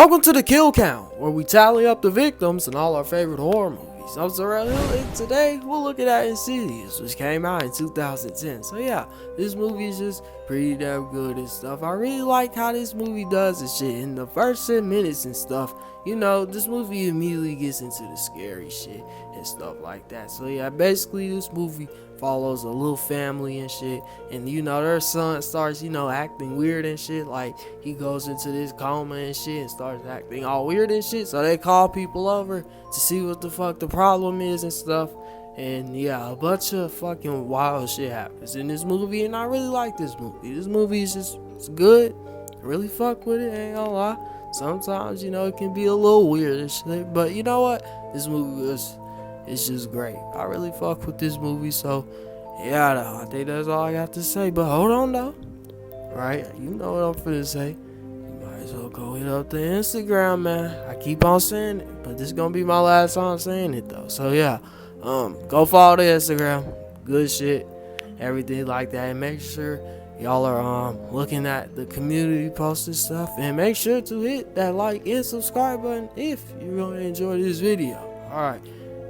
Welcome to the Kill Count, where we tally up the victims in all our favorite horror movies. I'm Zarel Hill, and today we're looking at Insidious, which came out in 2010. So yeah, this movie is just pretty damn good and stuff. I really like how this movie does and shit. In the first 10 minutes and stuff, you know, this movie immediately gets into the scary shit and stuff like that. So yeah, basically this movie follows a little family and shit, and you know their son starts acting weird and shit. Like he goes into this coma and shit and starts acting all weird and shit, so they call people over to see what the fuck the problem is and stuff. And yeah, a bunch of fucking wild shit happens in this movie, and I really like this movie. This movie is it's good. I really fuck with it, ain't gonna lie. Sometimes it can be a little weird and shit, but you know what, this movie it's just great. I really fuck with this movie. So yeah, I think that's all I got to say. But hold on though, right? You know what I'm finna say. You might as well go hit up the Instagram, man. I keep on saying it, but this is gonna be my last time saying it though. So yeah, go follow the Instagram. Good shit, everything like that. And make sure y'all are looking at the community posts and stuff. And make sure to hit that like and subscribe button if you're gonna enjoy this video. Alright.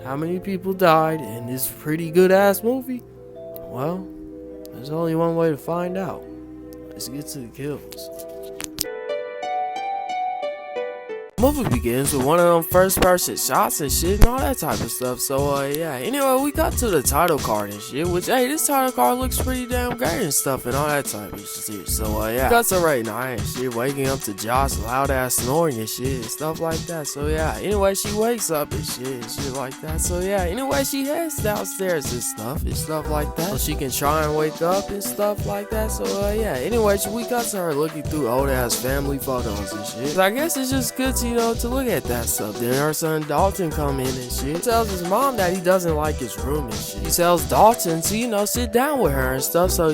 How many people died in this pretty good ass movie? Well, there's only one way to find out. Let's get to the kills. The movie begins with one of them first person shots and shit and all that type of stuff. So yeah, anyway, we got to the title card and shit, which hey, this title card looks pretty damn great and stuff and all that type of shit. So yeah, got to right now and shit, waking up to Josh loud ass snoring and shit and stuff like that. So yeah, anyway, she wakes up and shit like that. So yeah, anyway, she heads downstairs and stuff like that, so she can try and wake up and stuff like that. So yeah, anyway, we got to her looking through old ass family photos and shit. I guess it's just good to to look at that stuff. Then her son Dalton come in and shit. He tells his mom that he doesn't like his room and shit. He tells Dalton to sit down with her and stuff, so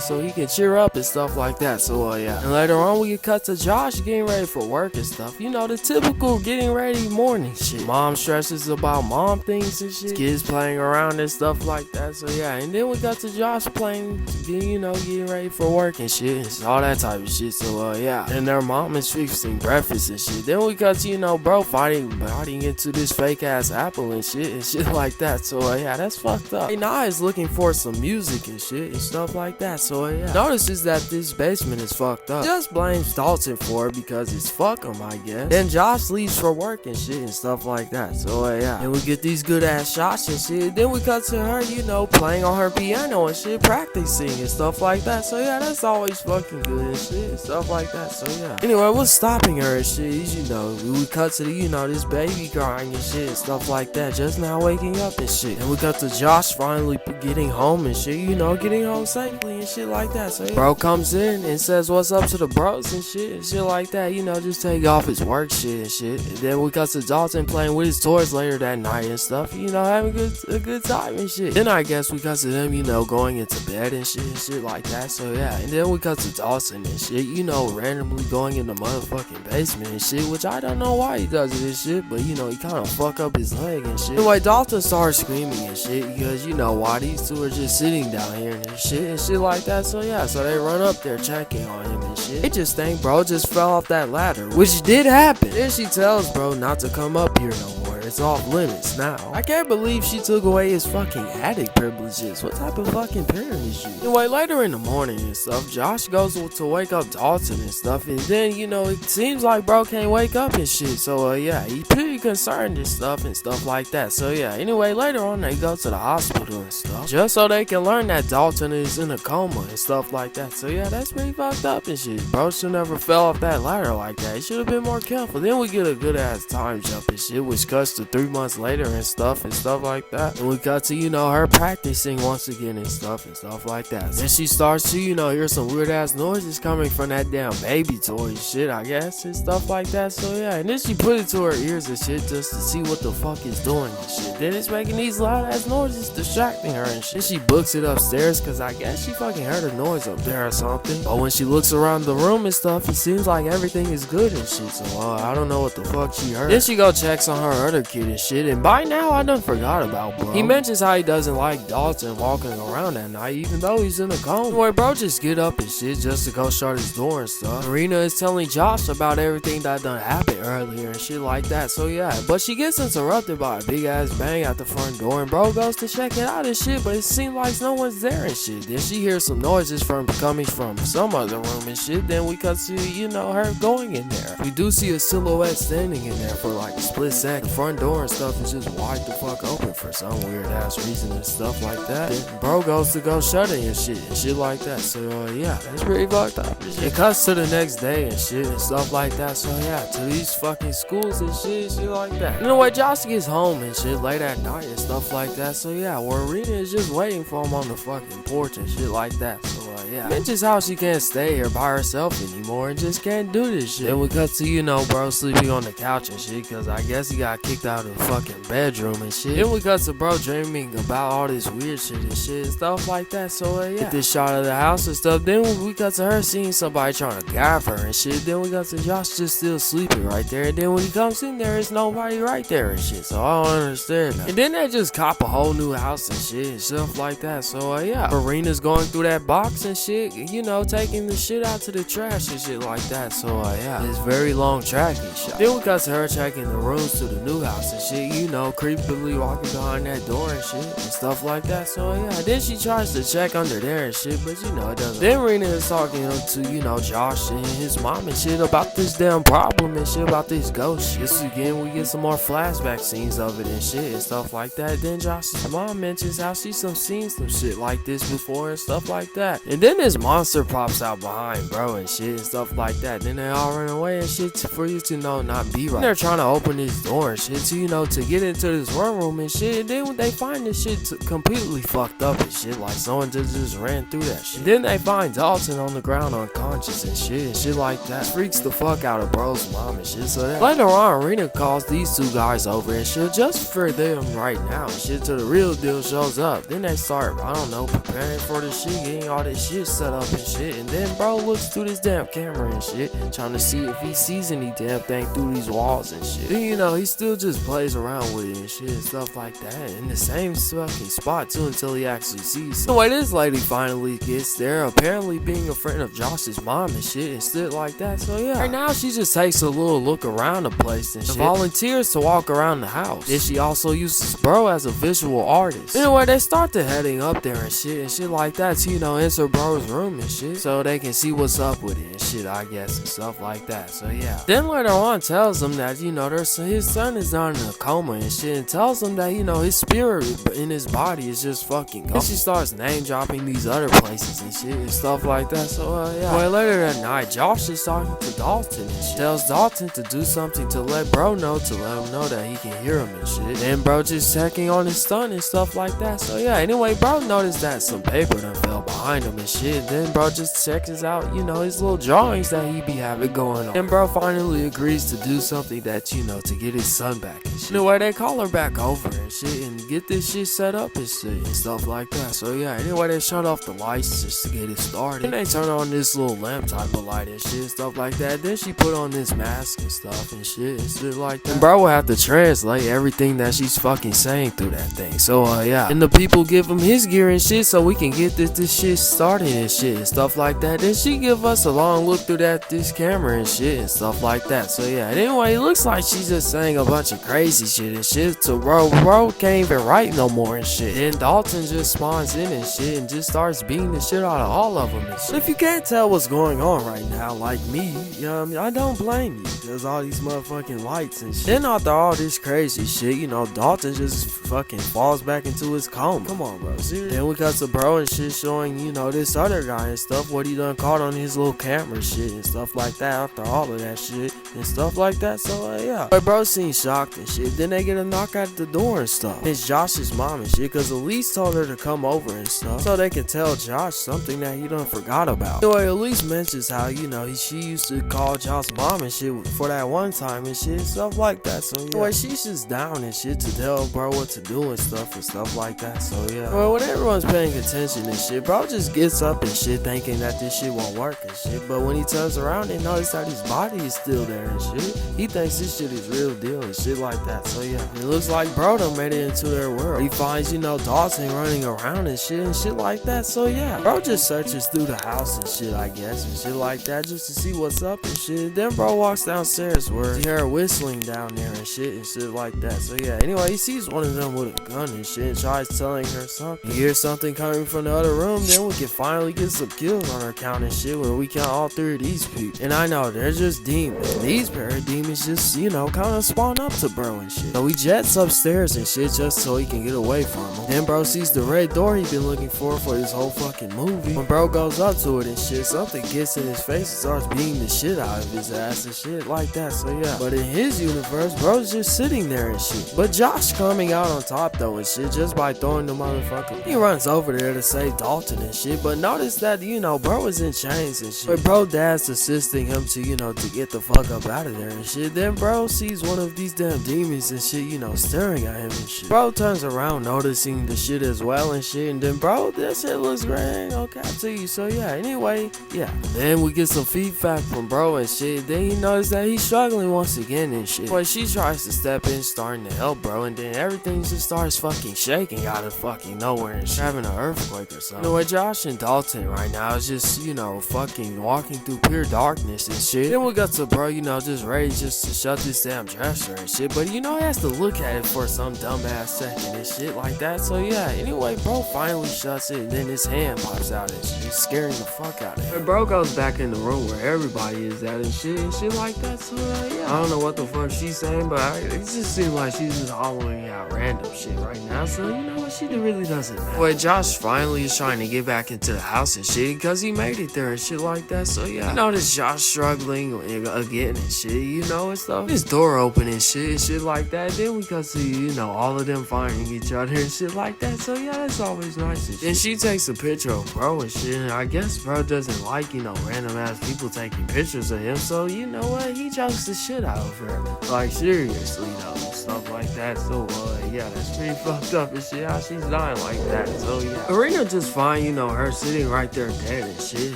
so he can cheer up and stuff like that. So yeah. And later on we get cut to Josh getting ready for work and stuff. The typical getting ready morning shit. Mom stresses about mom things and shit. Kids playing around and stuff like that. So yeah. And then we got to Josh playing, getting ready for work and shit. And all that type of shit. So yeah. And their mom is fixing breakfast and shit. Then we got bro biting into this fake ass apple and shit like that. So yeah, that's fucked up. Hey, Nah is looking for some music and shit and stuff like that. So yeah, notices that this basement is fucked up. Just blames Dalton for it because it's fuck him, I guess. Then Josh leaves for work and shit and stuff like that. So yeah, and we get these good ass shots and shit. Then we cut to her, playing on her piano and shit, practicing and stuff like that. So yeah, that's always fucking good and shit and stuff like that. So yeah, anyway, what's stopping her and shit is, we cut to the, this baby crying and shit and stuff like that, just now waking up and shit. And we got to Josh finally getting home and shit, getting home safely and shit like that. So yeah, bro comes in and says what's up to the bros and shit like that, just take off his work shit and shit. And then we got to Dalton playing with his toys later that night and stuff, having a good time and shit. Then I guess we got to them, going into bed and shit like that. So yeah, and then we got to Dawson and shit, randomly going in the motherfucking basement and shit, which I don't know why he does it and shit, but he kind of fuck up his leg and shit. Anyway, Dalton starts screaming and shit because why these two are just sitting down here and shit like that. So yeah, so they run up there checking on him and shit. They just think bro just fell off that ladder, which did happen. Then she tells bro not to come up here no more. It's off limits now. I can't believe she took away his fucking attic privileges. What type of fucking parent is you? Anyway, later in the morning and stuff, Josh goes to wake up Dalton and stuff, and then it seems like bro can't wake up and shit. So yeah, he pretty concerned and stuff like that. So yeah, anyway, later on they go to the hospital and stuff, just so they can learn that Dalton is in a coma and stuff like that. So yeah, that's pretty fucked up and shit. Bro should never fell off that ladder like that. He should have been more careful. Then we get a good ass time jump and shit, which cuts to 3 months later and stuff like that. And we got to her practicing once again and stuff like that. Then she starts to hear some weird ass noises coming from that damn baby toy and shit, I guess, and stuff like that. So yeah, and then she put it to her ears and shit just to see what the fuck it's doing and shit. Then it's making these loud ass noises, distracting her and shit. She books it upstairs because I guess she fucking heard a noise up there or something. But when she looks around the room and stuff, it seems like everything is good and shit. So I don't know what the fuck she heard. Then she go checks on her other kid and shit, and by now I done forgot about bro. He mentions how he doesn't like Dalton walking around at night even though he's in a coma. Boy, bro just get up and shit just to go shut his door and stuff. Marina is telling Josh about everything that done happened earlier and shit like that, so yeah. But she gets interrupted by a big ass bang at the front door, and bro goes to check it out and shit, but it seems like no one's there and shit. Then she hears some noises coming from some other room and shit. Then we cut to, you know, her going in there. We do see a silhouette standing in there for like a split second. The front door and stuff is just wide the fuck open for some weird ass reason and stuff like that. Then bro goes to go shut it and shit like that. So yeah, that's pretty fucked up. It cuts to the next day and shit and stuff like that. So yeah, to these fucking schools and shit like that. Anyway, Josh gets home and shit late at night and stuff like that. So yeah, where Rena is just waiting for him on the fucking porch and shit like that. So yeah, mentions how she can't stay here by herself anymore and just can't do this shit. Then we cut to, you know, bro sleeping on the couch and shit, cause I guess he got kicked out of the fucking bedroom and shit. Then we cut to bro dreaming about all this weird shit and shit and stuff like that. So yeah, get this shot of the house and stuff. Then we cut to her seeing somebody trying to grab her and shit. Then we got to Josh just still sleeping right there. And then when he comes in there, it's nobody right there and shit. So I don't understand that. And then they just cop a whole new house and shit and stuff like that. So yeah, Marina's going through that box and shit, you know, taking the shit out to the trash and shit like that. So yeah, it's very long tracking shot. Then we got to her checking the rooms to the new house and shit, you know, creepily walking behind that door and shit and stuff like that. So yeah, then she tries to check under there and shit, but you know, it doesn't. Then Rena is talking to, you know, Josh and his mom and shit about this damn problem and shit, about this ghost shit. So again, we get some more flashback scenes of it and shit and stuff like that. Then Josh's mom mentions how she's seen some shit like this before and stuff like that. And then this monster pops out behind bro and shit and stuff like that. Then they all run away and shit for you to know not be right. And they're trying to open this door and shit to, you know, to get into this one room and shit. And then when they find this shit completely fucked up and shit, like someone just ran through that shit. And then they find Dalton on the ground unconscious and shit like that. Freaks the fuck out of bro's mom and shit. So that later on, Rena calls these two guys over and shit just for them right now and shit till the real deal shows up. Then they start, I don't know, preparing for the shit, getting all this shit set up and shit. And then bro looks through this damn camera and shit, trying to see if he sees any damn thing through these walls and shit. Then, you know, he still just plays around with it and shit and stuff like that, in the same fucking spot too, until he actually sees something. The way this lady finally gets there, apparently being a friend of Josh's mom and shit and shit like that. So yeah, right now she just takes a little look around the place and shit, volunteers to walk around the house. Then she also uses bro as a visual artist. Anyway, they start to heading up there and shit like that to, you know, enter bro's room and shit, so they can see what's up with it and shit, I guess, and stuff like that. So yeah, then later on tells them that, you know, his son is down in a coma and shit, and tells them that, you know, his spirit in his body is just fucking gone. And she starts name dropping these other places and shit and stuff like that. So yeah, well, later that night, Josh is talking to Dalton and shit, tells Dalton to do something to let bro know, to let him know that he can hear him and shit. Then bro just checking on his son and stuff like that. So yeah, anyway, bro noticed that some paper done fell behind him and shit. Then bro just checks out, you know, his little drawings that he be having going on. And bro finally agrees to do something that, you know, to get his son back and shit. Anyway, they call her back over and shit and get this shit set up and shit and stuff like that. So yeah, anyway, they shut off the lights just to get it started. And they turn on this little lamp type of light and shit and stuff like that. Then she put on this mask and stuff and shit like that. And bro will have to translate everything that she's fucking saying through that thing. So yeah, and the people give him his gear and shit so we can get this shit started and shit and stuff like that. Then she give us a long look through this camera and shit and stuff like that. So yeah, anyway, it looks like she's just saying a bunch of crazy shit and shit. So bro can't even write no more and shit. Then Dalton just spawns in and shit and just starts beating the shit out of all of them and shit. If you can't tell what's going on right now, like me, you know what I mean, I don't blame you. There's all these motherfucking lights and shit. Then after all this crazy shit, you know, Dalton just fucking falls back into his coma. Come on, bro, seriously. Then we got to bro and shit showing, you know, this other guy and stuff, what he done caught on his little camera shit and stuff like that after all of that shit and stuff like that. So yeah, but bro seems shocked and shit. Then they get a knock at the door and stuff. It's Josh's mom and shit, cause Elise told her to come over and stuff so they can tell Josh something that he done forgot about. Anyway, Elise mentions how, you know, she used to call Josh's mom and shit for that one time and shit, stuff like that. So yeah, anyway, she's just down and shit to tell bro what to do and stuff like that. So yeah, well, when everyone's paying attention and shit, bro just gets up and shit thinking that this shit won't work and shit. But when he turns around and notices that his body is still there and shit, he thinks this shit is real deal and shit like that. So yeah, it looks like bro done made it into their world. He finds, you know, Dalton running around and shit like that. So yeah, bro just searches through the house and shit, I guess, and shit like that, just to see what's up and shit. Then bro walks downstairs where he heard whistling down there and shit like that. So yeah, anyway, he sees one of them with a gun and shit and tries telling her something. He hears something coming from the other room. Then we can finally get some kills on our count and shit where we count all three of these people. And I know they're just demons. These parademons just, you know, kind of spawn up to bro and shit. So he jets upstairs and shit just so he can get away from him. Then bro sees the red door he been looking for this whole fucking movie. When bro goes up to it and shit, something gets in his face and starts beating the shit out of his ass and shit like that. So yeah, but in his universe, bro's just sitting there and shit. But Josh coming out on top though and shit just by throwing the motherfucker. He runs over there to save Dalton and shit, but notice that, you know, bro is in chains and shit. But bro dad's assisting him to, you know, to get the fuck up out of there and shit. Then bro sees one of these damn demons and shit, you know, staring at him and shit. Bro turns around noticing the shit as well and shit, and then bro, this shit looks great, okay to you. So yeah, anyway, yeah. Then we get some feedback from bro and shit. Then he notices that he's struggling once again and shit. But she tries to step in, starting to help bro, and then everything just starts fucking shaking out of fucking nowhere and shit. Having an earthquake or something. You know what, Josh and Dalton right now is just, you know, fucking walking through pure darkness and shit. Then we got to bro, you know, just ready just to shut this damn dresser and shit. But you know, he has to look at it for some dumbass second and shit like that. So yeah, anyway, bro finally shuts it, and then his hand pops out and shit, scaring the fuck out of him. And bro goes back in the room where everybody is at and shit like that. So yeah, I don't know what the fuck she's saying, but it just seems like she's just hollering out random shit right now. So you know what, she really doesn't matter. But Josh finally is trying to get back into the house and shit because he made it there and shit like that. So yeah, you notice Josh struggling again and shit, you know, and stuff. His door open and shit like that. Then we got to, you know, all of them finding each other and shit like that. So yeah, that's always nice and shit. Then she takes a picture of bro and shit, and I guess bro doesn't like, you know, random ass people taking pictures of him. So you know what, he jokes the shit out of her, like seriously though, and stuff like that. So yeah, that's pretty fucked up and shit how she's dying like that. So yeah, Karina just fine, you know, her sitting right there dead and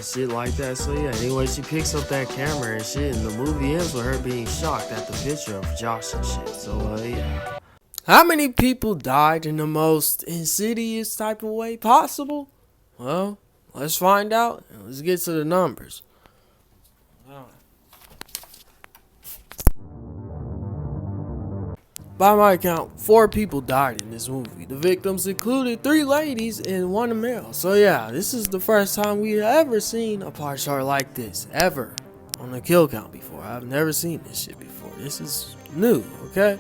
shit like that. So yeah, anyway, she picks up that camera and shit, and the movie ends with her being shocked at the picture of Josh and shit. So yeah. How many people died in the most insidious type of way possible? Well, let's find out and let's get to the numbers. By my count, 4 people died in this movie. The victims included 3 ladies and 1 male. So yeah, this is the first time we ever seen a pie chart like this, ever, on a kill count before. I've never seen this shit before. This is new, okay?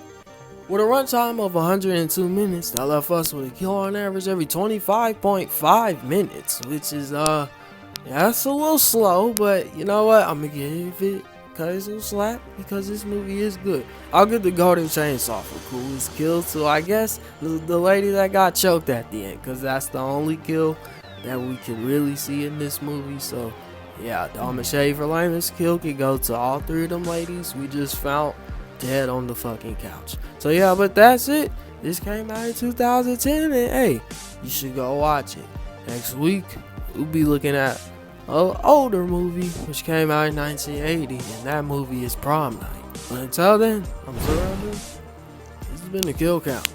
With a runtime of 102 minutes, that left us with a kill on average every 25.5 minutes, which is, yeah, that's a little slow, but you know what? I'm gonna give it, because it'll slap, because this movie is good. I'll give the golden chainsaw for coolest kill to, I guess, the lady that got choked at the end, because that's the only kill that we can really see in this movie. So, yeah, the Shade for lamest kill can go to all 3 of them ladies we just found dead on the fucking couch. So yeah, but that's it. This came out in 2010, and hey, you should go watch it. Next week, we'll be looking at an older movie which came out in 1980, and that movie is Prom Night. But until then, I'm Surrounded. This has been the Kill Count.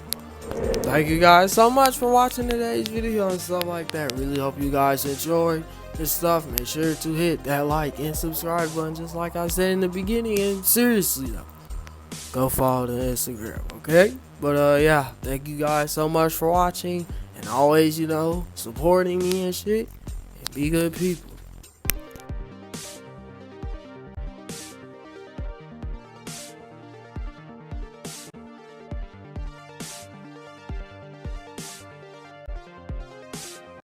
Thank you guys so much for watching today's video and stuff like that. Really hope you guys enjoyed this stuff. Make sure to hit that like and subscribe button just like I said in the beginning. And seriously though, go follow the Instagram, okay? But yeah, thank you guys so much for watching, and always, you know, supporting me and shit, and be good people.